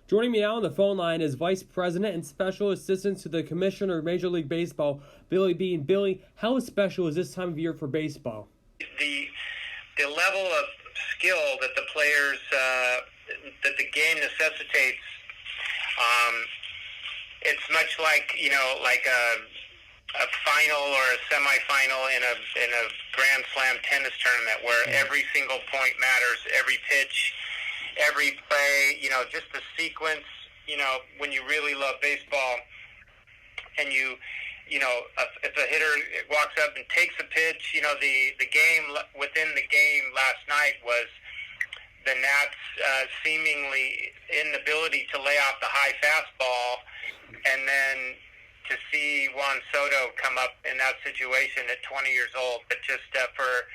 Joining me now on the phone line is Vice President and Special Assistant to the Commissioner of Major League Baseball, Billy B. And Billy, how special is this time of year for baseball? The level of skill that the players, that the game necessitates, it's much like, like a final or a semifinal in a Grand Slam tennis tournament where every single point matters, every pitch, every play, just the sequence, when you really love baseball and if a hitter walks up and takes a pitch, the game within the game last night was the Nats seemingly inability to lay off the high fastball, and then to see Juan Soto come up in that situation at 20 years old. But just for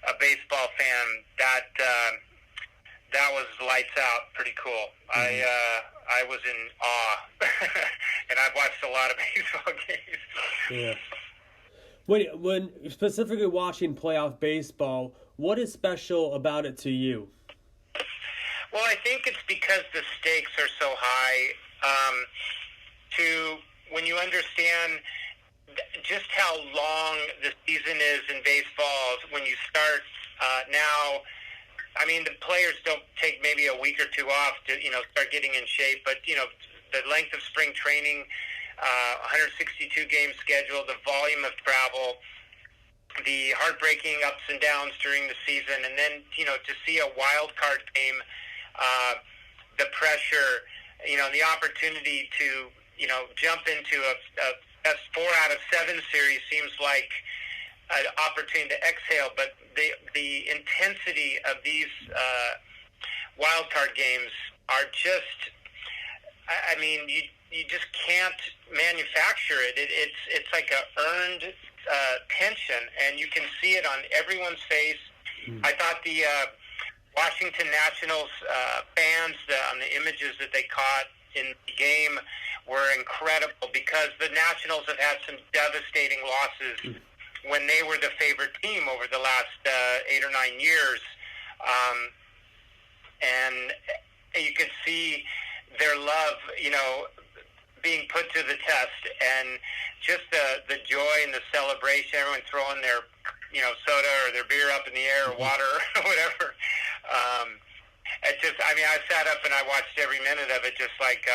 a baseball fan, that was lights out, pretty cool. Mm-hmm. I was in awe, and I've watched a lot of baseball games. Yeah. When specifically watching playoff baseball, what is special about it to you? Well, I think it's because the stakes are so high. When you understand just how long the season is in baseball, when you start now. I mean, the players don't take maybe a week or two off to, start getting in shape. But, the length of spring training, 162 game schedule, the volume of travel, the heartbreaking ups and downs during the season, and then, to see a wild card game, the pressure, the opportunity to, jump into a best 4 out of 7 series seems like an opportunity to exhale, but the intensity of these wild card games are just, I mean, you just can't manufacture it. It's like a earned tension, and you can see it on everyone's face. I thought the Washington Nationals fans, on the images that they caught in the game were incredible, because the Nationals have had some devastating losses when they were the favorite team over the last 8 or 9 years. And you could see their love, being put to the test, and just the joy and the celebration, everyone throwing their, soda or their beer up in the air or water or whatever. It just, I sat up and I watched every minute of it just like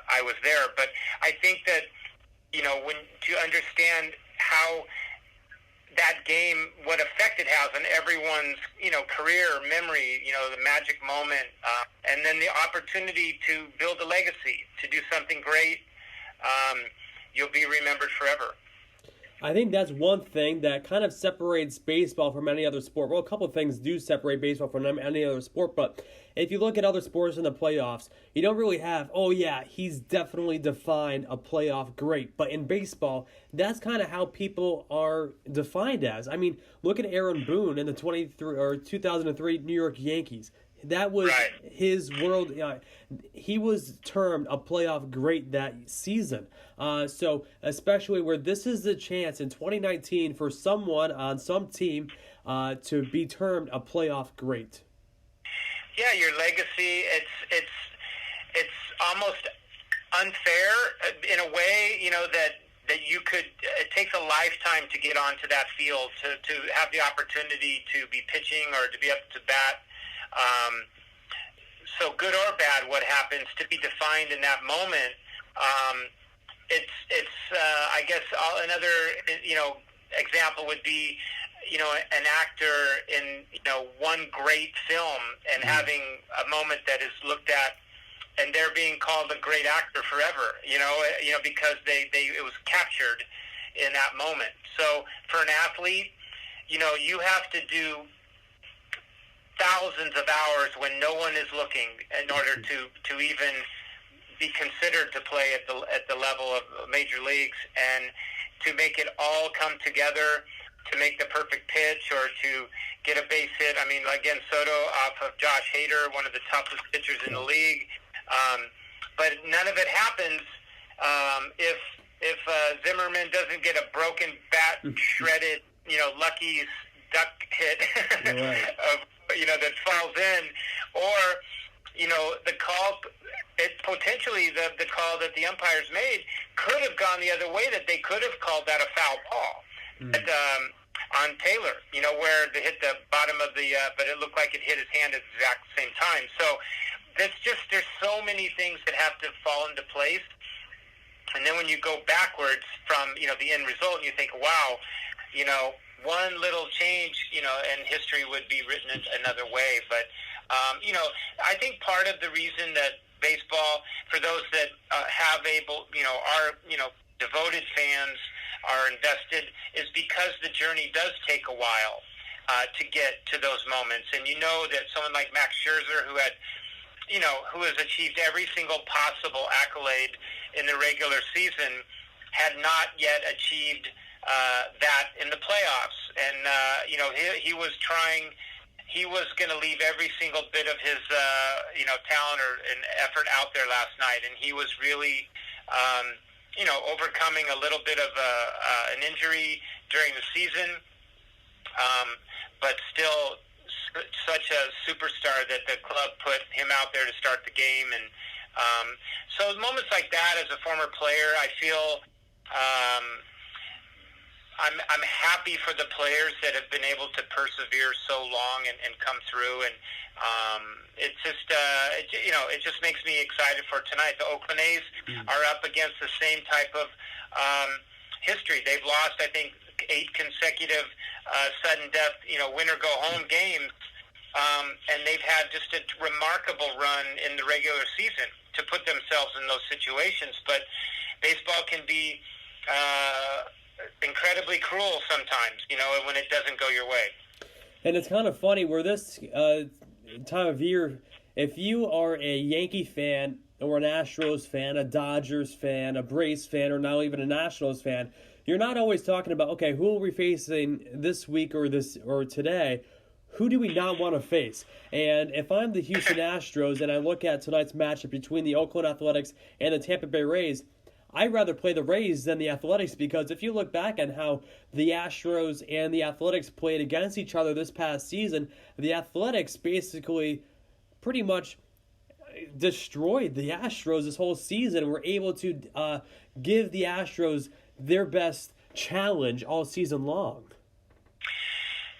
I was there. But I think that, when to understand how that game, what effect it has on everyone's, career, memory, the magic moment, and then the opportunity to build a legacy, to do something great, you'll be remembered forever. I think that's one thing that kind of separates baseball from any other sport. Well, a couple of things do separate baseball from any other sport, but if you look at other sports in the playoffs, you don't really have, oh yeah, he's definitely defined a playoff great. But in baseball, that's kind of how people are defined as. I mean, look at Aaron Boone in the 2003 New York Yankees. That was his world. He was termed a playoff great that season. So especially where this is the chance in 2019 for someone on some team to be termed a playoff great. Yeah, your legacy. It's almost unfair in a way. That you could. It takes a lifetime to get onto that field to have the opportunity to be pitching or to be up to bat. So good or bad, what happens, to be defined in that moment, it's I guess another example would be an actor in one great film and having a moment that is looked at and they're being called a great actor forever, because it was captured in that moment. So for an athlete, you have to do thousands of hours when no one is looking in order to even be considered to play at the level of major leagues, and to make it all come together, to make the perfect pitch or to get a base hit. I mean, again, Soto off of Josh Hader, one of the toughest pitchers in the league. But none of it happens if Zimmerman doesn't get a broken bat, shredded, lucky duck hit that falls in, or the call, potentially the call that the umpires made could have gone the other way, that they could have called that a foul ball. But, on Taylor, where they hit the bottom of but it looked like it hit his hand at the exact same time. So there's so many things that have to fall into place. And then when you go backwards from, the end result, and you think, wow, one little change, and history would be written another way. But, I think part of the reason that baseball, for those that are, devoted fans, are invested, is because the journey does take a while to get to those moments. And that someone like Max Scherzer, who has achieved every single possible accolade in the regular season, had not yet achieved that in the playoffs. And, he was trying. He was going to leave every single bit of his, talent and effort out there last night. And he was really, overcoming a little bit of an injury during the season, but still such a superstar that the club put him out there to start the game. And so moments like that, as a former player, I feel I'm happy for the players that have been able to persevere so long and come through. And it's just it just makes me excited for tonight. The Oakland A's are up against the same type of history. They've lost, I think, 8 consecutive sudden death, winner go home games, and they've had just a remarkable run in the regular season to put themselves in those situations. But baseball can be incredibly cruel sometimes, when it doesn't go your way. And it's kind of funny, where this time of year, if you are a Yankee fan or an Astros fan, a Dodgers fan, a Braves fan, or now even a Nationals fan, you're not always talking about, okay, who are we facing this week or today? Who do we not want to face? And if I'm the Houston Astros and I look at tonight's matchup between the Oakland Athletics and the Tampa Bay Rays, I'd rather play the Rays than the Athletics, because if you look back at how the Astros and the Athletics played against each other this past season, the Athletics basically pretty much destroyed the Astros this whole season and were able to give the Astros their best challenge all season long.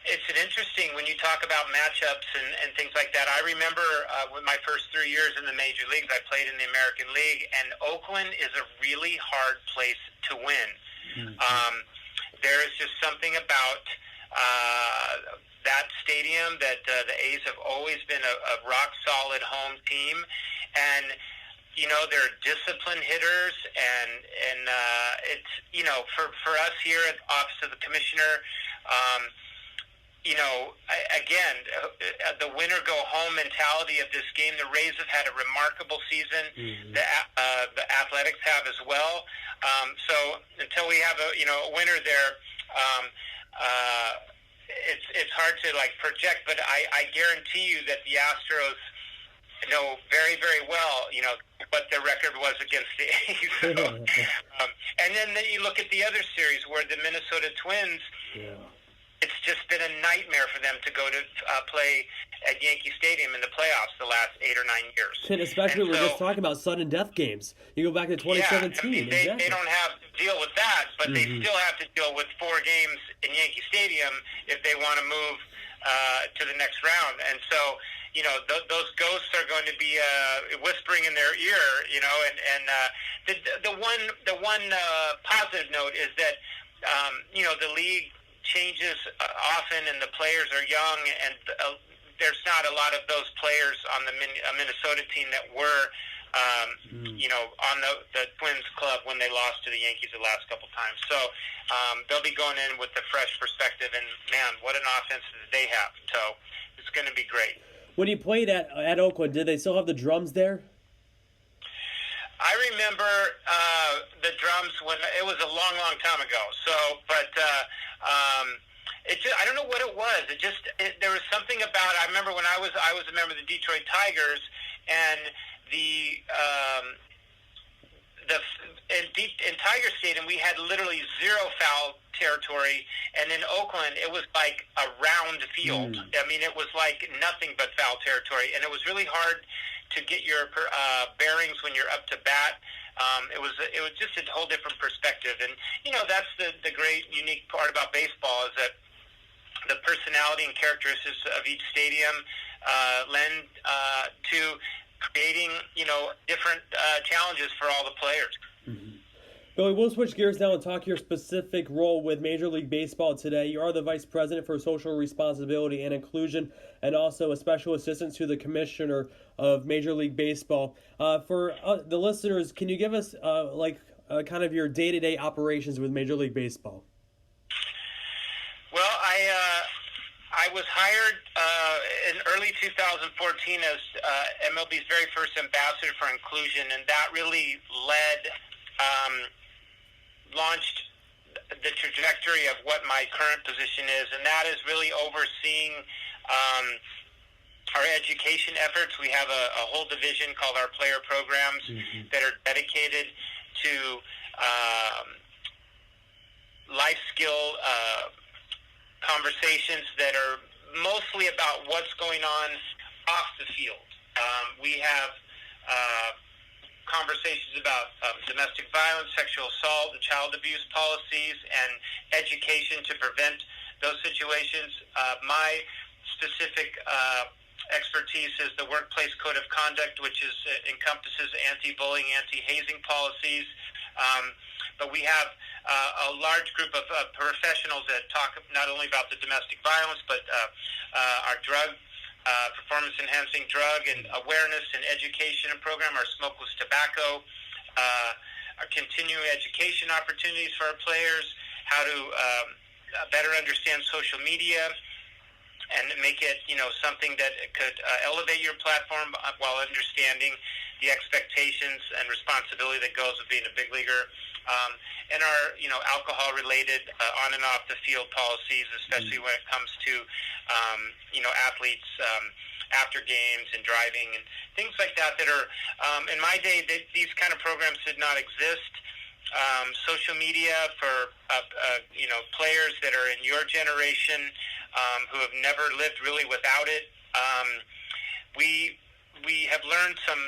It's an interesting, when you talk about matchups and things like that. I remember with my first 3 years in the major leagues, I played in the American League, and Oakland is a really hard place to win. Mm-hmm. There is just something about that stadium that the A's have always been a rock-solid home team. And they're disciplined hitters, and it's, for us here at the Office of the Commissioner, again, the winner-go-home mentality of this game. The Rays have had a remarkable season. Mm-hmm. The Athletics have as well. So until we have a winner there, it's hard to project. But I guarantee you that the Astros know very, very well, what their record was against the A's. So, and then you look at the other series where the Minnesota Twins. Yeah. It's just been a nightmare for them to go to play at Yankee Stadium in the playoffs the last 8 or 9 years. And especially when we're just talking about sudden death games. You go back to 2017. Yeah, they don't have to deal with that, but they still have to deal with 4 games in Yankee Stadium if they want to move to the next round. And so, those ghosts are going to be whispering in their ear, the one positive note is that, the league changes often, and the players are young, and there's not a lot of those players on the Minnesota team that were, on the Twins club when they lost to the Yankees the last couple times. So they'll be going in with the fresh perspective, and man, what an offense that they have. So it's going to be great. When you played at Oakland, did they still have the drums there? I remember the drums when it was a long, long time ago. So, but it just, I don't know what it was. There was something about. I remember when I was a member of the Detroit Tigers, and in Tiger Stadium we had literally 0 foul territory, and in Oakland it was like a round field. I mean, it was like nothing but foul territory, and it was really hard to get your bearings when you're up to bat. It was just a whole different perspective, and that's the great unique part about baseball is that the personality and characteristics of each stadium lend to creating different challenges for all the players. Mm-hmm. Billy, we'll switch gears now and talk your specific role with Major League Baseball today. You are the Vice President for Social Responsibility and Inclusion and also a Special Assistant to the Commissioner of Major League Baseball. For the listeners, can you give us kind of your day-to-day operations with Major League Baseball? Well, I was hired in early 2014 as MLB's very first ambassador for inclusion, and that really launched the trajectory of what my current position is, and that is really overseeing our education efforts. We have a whole division called our player programs that are dedicated to life skill conversations that are mostly about what's going on off the field. We have conversations about domestic violence, sexual assault, and child abuse policies, and education to prevent those situations. My specific expertise is the Workplace Code of Conduct, which encompasses anti-bullying, anti-hazing policies. But we have a large group of professionals that talk not only about the domestic violence, but our drug performance-enhancing drug and awareness and education program, our smokeless tobacco, our continuing education opportunities for our players, how to better understand social media and make it, something that could elevate your platform while understanding the expectations and responsibility that goes with being a big leaguer. And our, alcohol-related on and off the field policies, especially when it comes to, athletes after games and driving and things like that are, in my day, these kind of programs did not exist. Social media for, players that are in your generation who have never lived really without it. We have learned some,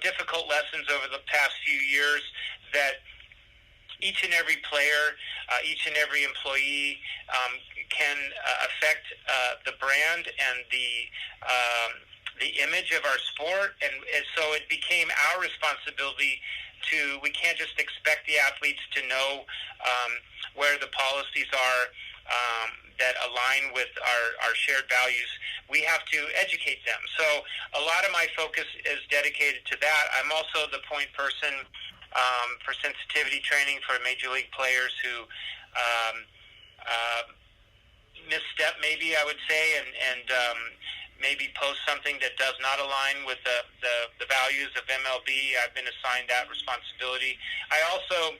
difficult lessons over the past few years that each and every player, each and every employee can affect the brand and the image of our sport, and so it became our responsibility we can't just expect the athletes to know where the policies are that align with our shared values. We have to educate them. So a lot of my focus is dedicated to that. I'm also the point person for sensitivity training for Major League players who misstep, maybe I would say, and maybe post something that does not align with the values of MLB. I've been assigned that responsibility. I also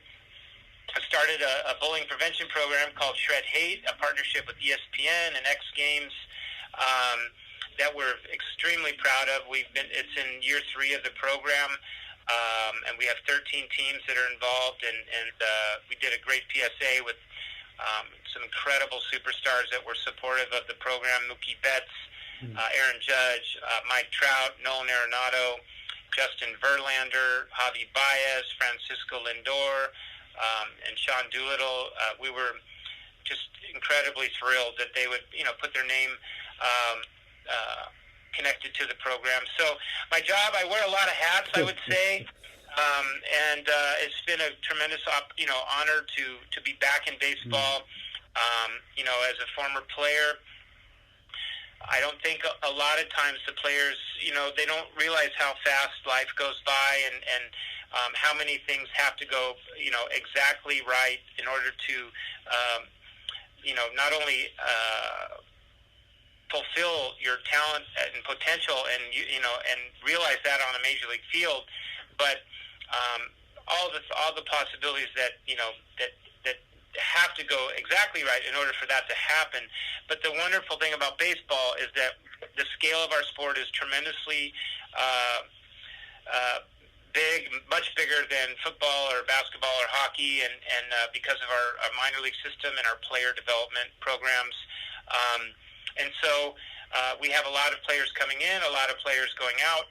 started a bullying prevention program called Shred Hate, a partnership with ESPN and X Games that we're extremely proud of. It's in year 3 of the program. And we have 13 teams that are involved, and we did a great PSA with some incredible superstars that were supportive of the program: Mookie Betts, Aaron Judge, Mike Trout, Nolan Arenado, Justin Verlander, Javi Baez, Francisco Lindor, and Sean Doolittle. We were just incredibly thrilled that they would, put their name connected to the program. So my job, I wear a lot of hats, I would say, and it's been a tremendous honor to be back in baseball. As a former player, I don't think a lot of times the players, they don't realize how fast life goes by and how many things have to go, exactly right in order to, not only fulfill your talent and potential and and realize that on a major league field, but all the possibilities that that have to go exactly right in order for that to happen. But the wonderful thing about baseball is that the scale of our sport is tremendously big, much bigger than football or basketball or hockey, and because of our minor league system and our player development programs. And so we have a lot of players coming in, a lot of players going out,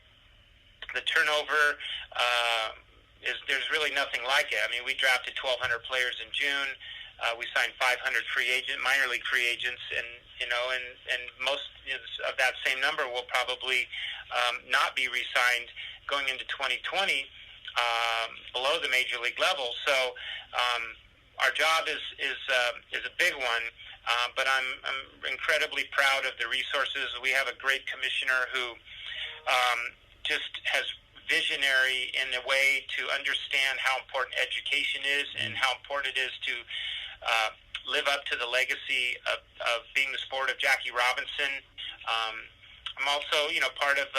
the turnover there's really nothing like it. I mean, we drafted 1,200 players in June. We signed 500 minor league free agents, and most of that same number will probably not be re-signed going into 2020 below the major league level. So our job is a big one, but I'm incredibly proud of the resources. We have a great commissioner who just has visionary in a way to understand how important education is and how important it is to live up to the legacy of being the sport of Jackie Robinson. I'm also, part of,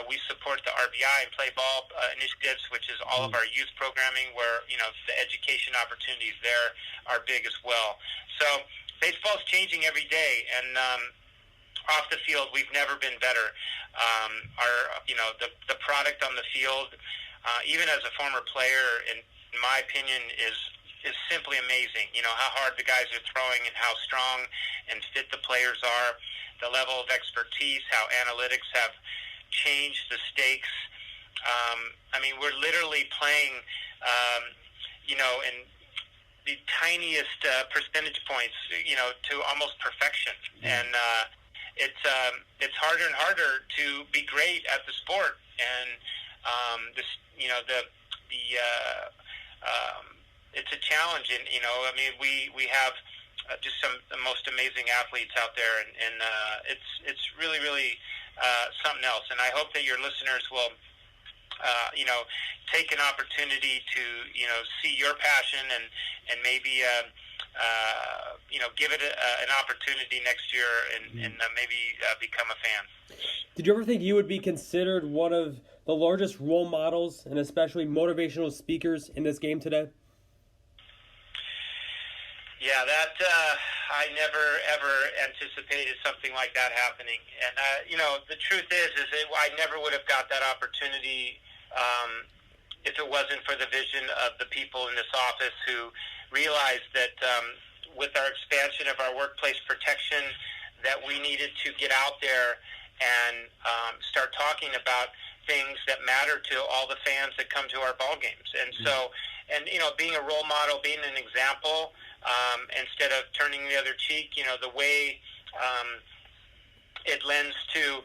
we support the RBI and Play Ball initiatives, which is all of our youth programming where, the education opportunities there are big as well. So baseball's changing every day, and off the field, we've never been better. The product on the field, even as a former player, in my opinion, is simply amazing. How hard the guys are throwing and how strong and fit the players are, the level of expertise, how analytics have changed the stakes. We're literally playing, in the tiniest percentage points, to almost perfection. And it's harder and harder to be great at the sport. And it's a challenge. And we have just some of the most amazing athletes out there, and it's really, really something else. And I hope that your listeners will take an opportunity to see your passion and maybe give it an opportunity next year and maybe become a fan. Did you ever think you would be considered one of the largest role models and especially motivational speakers in this game today? Yeah, that I never ever anticipated something like that happening. And the truth is that I never would have got that opportunity if it wasn't for the vision of the people in this office who realized that with our expansion of our workplace protection, that we needed to get out there and start talking about things that matter to all the fans that come to our ball games. And so, being a role model, being an example, instead of turning the other cheek, the way it lends to,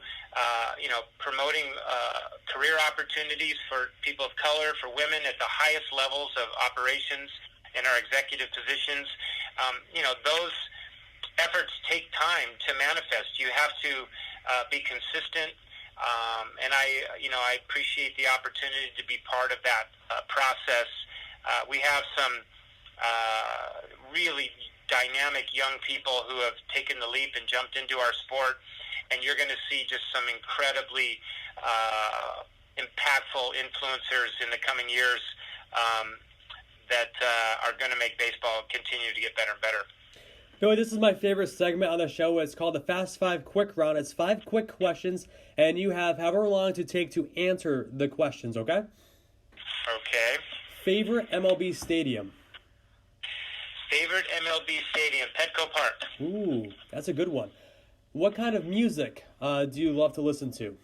promoting career opportunities for people of color, for women at the highest levels of operations in our executive positions. Those efforts take time to manifest. You have to be consistent. And I appreciate the opportunity to be part of that process. We have some really dynamic young people who have taken the leap and jumped into our sport, and you're going to see just some incredibly impactful influencers in the coming years that are going to make baseball continue to get better and better. Billy, this is my favorite segment on the show. It's called the Fast 5 Quick Round. It's 5 quick questions, and you have however long to take to answer the questions, okay? Okay. Favorite MLB stadium? Favorite MLB stadium, Petco Park. Ooh, that's a good one. What kind of music do you love to listen to?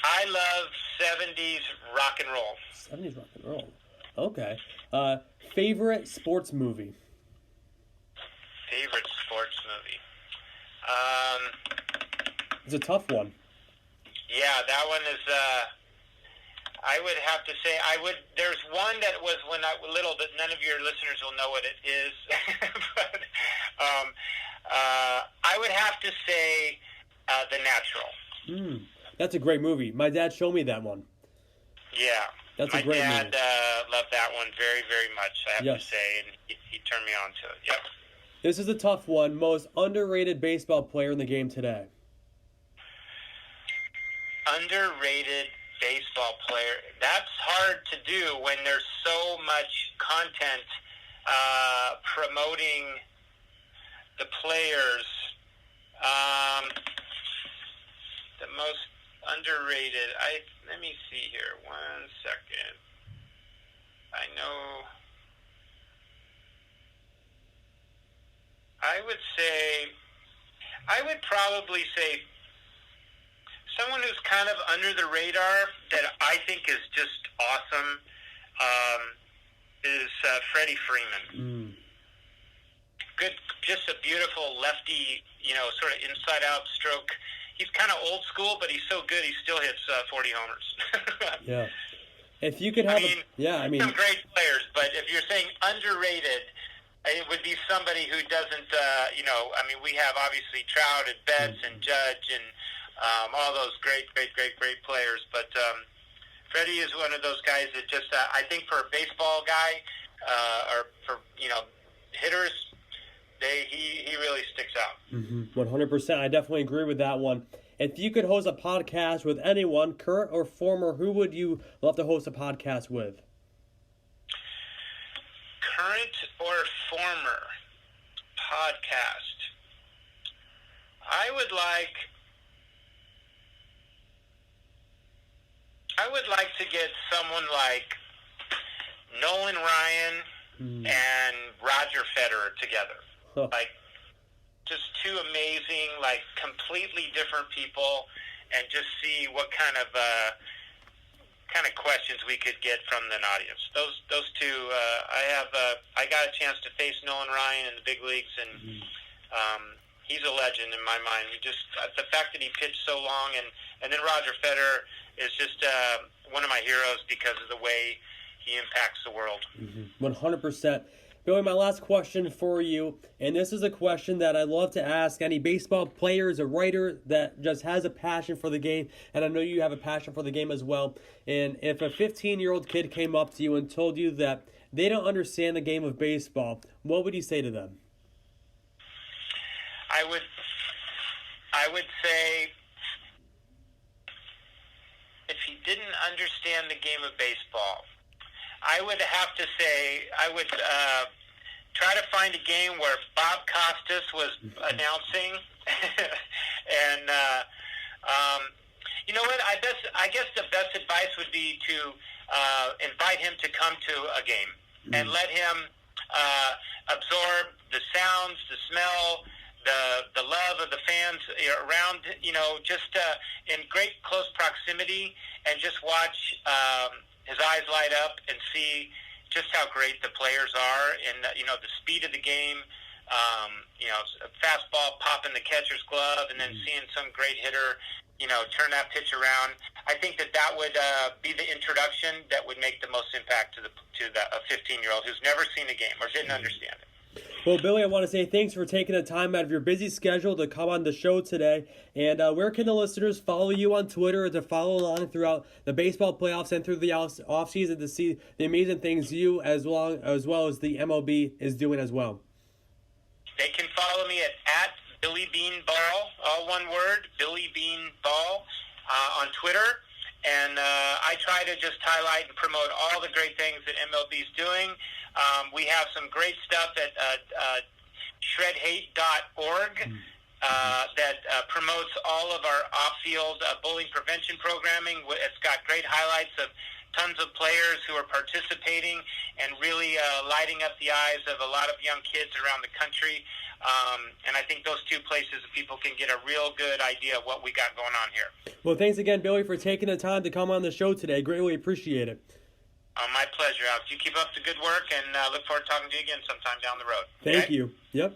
I love 70s rock and roll. 70s rock and roll. Okay. Favorite sports movie? Favorite sports movie? It's a tough one. Yeah, that one is... I would have to say, there's one that was when I was little, but none of your listeners will know what it is. But I would have to say The Natural. That's a great movie. My dad showed me that one. Yeah. That's a great movie. My dad loved that one very, very much, I have to say, and he turned me on to it. Yep. This is a tough one. Most underrated baseball player in the game today? Underrated baseball player. That's hard to do when there's so much content promoting the players. The most underrated. Let me see here. 1 second. I would probably say someone who's kind of under the radar that I think is just awesome is Freddie Freeman. Good, just a beautiful lefty, sort of inside-out stroke. He's kind of old school, but he's so good he still hits 40 homers. Yeah. If you could have, some great players, but if you're saying underrated, it would be somebody who doesn't, we have obviously Trout and Betts and Judge and all those great players, but Freddie is one of those guys that just, I think for a baseball guy, or for, hitters, he really sticks out. 100%. I definitely agree with that one. If you could host a podcast with anyone, current or former, who would you love to host a podcast with? Current or former podcast? I would like to get someone like Nolan Ryan and Roger Federer together. Like, just two amazing, like, completely different people, and just see what kind of questions we could get from an audience. Those two, I got a chance to face Nolan Ryan in the big leagues, and he's a legend in my mind. The fact that he pitched so long, and then Roger Federer is just one of my heroes because of the way he impacts the world. 100%. Billy, my last question for you, and this is a question that I love to ask any baseball players, a writer that just has a passion for the game, and I know you have a passion for the game as well. And if a 15-year-old kid came up to you and told you that they don't understand the game of baseball, what would you say to them? I would say, if he didn't understand the game of baseball, I would have to say I would try to find a game where Bob Costas was announcing, and you know what? I guess the best advice would be to invite him to come to a game and let him absorb the sounds, the smell, the love of the fans around. Just in great close proximity, and just watch his eyes light up and see just how great the players are, and the speed of the game. A fastball popping the catcher's glove, and then seeing some great hitter, turn that pitch around. I think that would be the introduction that would make the most impact to a 15-year-old who's never seen a game or didn't understand it. Well, Billy, I want to say thanks for taking the time out of your busy schedule to come on the show today. And where can the listeners follow you on Twitter, to follow along throughout the baseball playoffs and through the offseason to see the amazing things you as well as the MLB is doing as well? They can follow me at Billy Bean Ball, all one word, Billy Bean Ball, on Twitter. And I try to just highlight and promote all the great things that MLB is doing. We have some great stuff at shredhate.org that promotes all of our off-field bullying prevention programming. It's got great highlights of tons of players who are participating and really lighting up the eyes of a lot of young kids around the country. And I think those two places people can get a real good idea of what we got going on here. Well, thanks again, Billy, for taking the time to come on the show today. Greatly appreciate it. My pleasure, Alex. You keep up the good work, and look forward to talking to you again sometime down the road. Thank you. Yep.